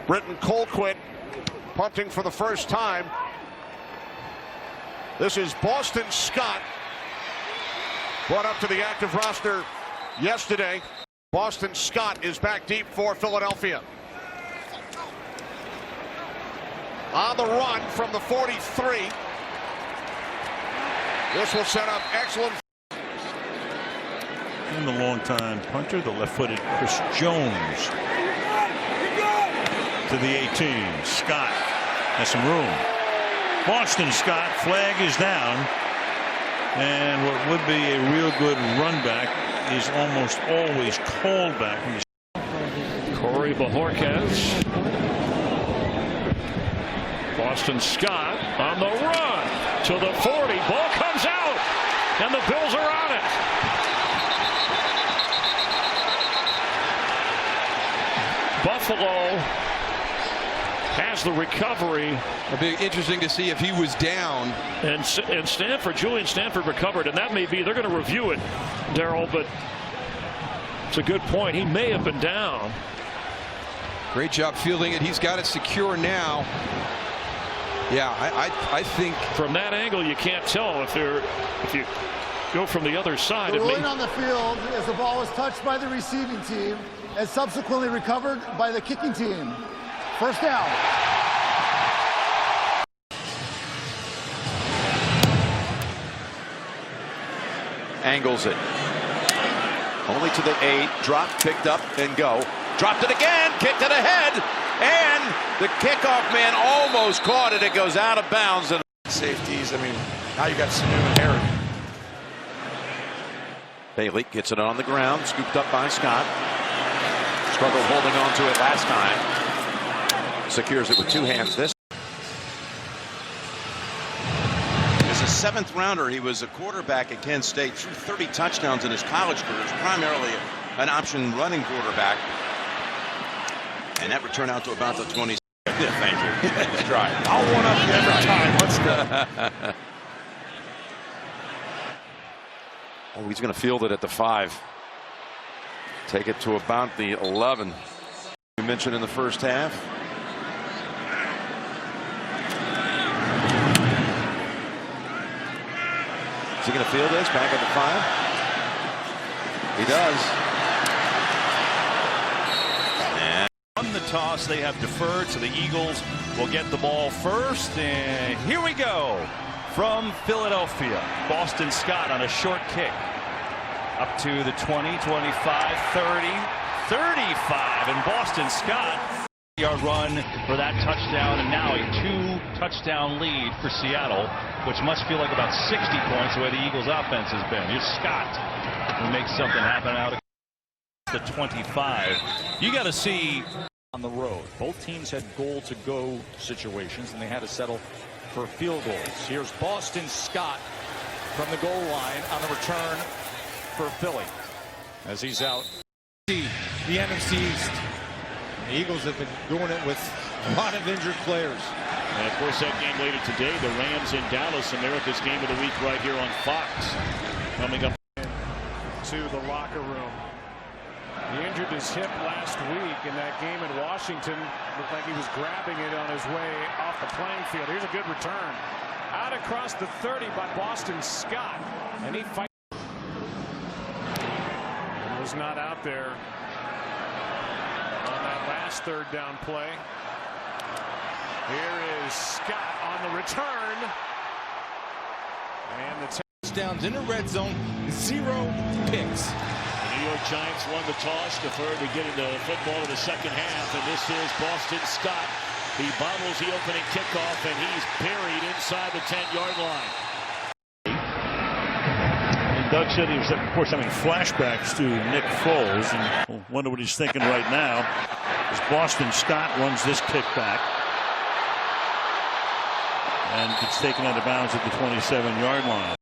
Britton Colquitt punting for the first time. This is Boston Scott, brought up to the active roster yesterday. Boston Scott is back deep for Philadelphia. On the run from the 43. This will set up excellent. And the longtime punter, the left-footed Chris Jones. To the 18. Scott has some room. Boston Scott, flag is down. And what would be a real good run back is almost always called back. Corey Bajorquez. Boston Scott on the run to the 40. Ball comes out, and the Bills are on it. Buffalo has the recovery. It'll be interesting to see if he was down. And Stanford, Julian Stanford recovered, and that may be, they're going to review it, Darryl, but it's a good point. He may have been down. Great job fielding it. He's got it secure now. Yeah, I think from that angle you can't tell if you go from the other side. The ruling on the field is the ball was touched by the receiving team and subsequently recovered by the kicking team. First down. Angles it. Only to the 8. Drop, picked up, and go. Dropped it again, kicked it ahead, and the kickoff man almost caught it. It goes out of bounds. And safeties, I mean, now you got Sanu and Herod. Bailey gets it on the ground, scooped up by Scott. Struggled holding on to it last time. Secures it with 2 hands this. As a 7th rounder, he was a quarterback at Kent State, threw 30 touchdowns in his college career, primarily an option running quarterback. And that would turn out to about the 20. Yeah, thank you. Let's try. I'll one up you every time. Let's go. Oh, he's going to field it at the 5. Take it to about the 11. We mentioned in the first half. Is he going to field this back at the 5? He does. On the toss, they have deferred, so the Eagles will get the ball first. And here we go from Philadelphia. Boston Scott on a short kick. Up to the 20, 25, 30, 35. And Boston Scott. Yard run for that touchdown, and now a 2-touchdown lead for Seattle, which must feel like about 60 points the way the Eagles offense has been. Here's Scott, who makes something happen out of the 25. You got to see on the road. Both teams had goal-to-go situations, and they had to settle for field goals. Here's Boston Scott from the goal line on the return for Philly as he's out. The NFC East. The Eagles have been doing it with a lot of injured players. And of course, that game later today, the Rams in Dallas, America's game of the week right here on Fox. Coming up to the locker room. He injured his hip last week in that game in Washington. Looked like he was grabbing it on his way off the playing field. Here's a good return. Out across the 30 by Boston Scott. And he fights. Was not out there on that last 3rd down play. Here is Scott on the return. And the touchdowns in the red zone, 0 picks. The New York Giants won the toss, deferred to get into football in the second half, and this is Boston Scott. He bobbles the opening kickoff, and he's buried inside the 10-yard line. Doug said he was, of course, having flashbacks to Nick Foles, and we'll wonder what he's thinking right now as Boston Scott runs this kick back and gets taken out of bounds at the 27-yard line.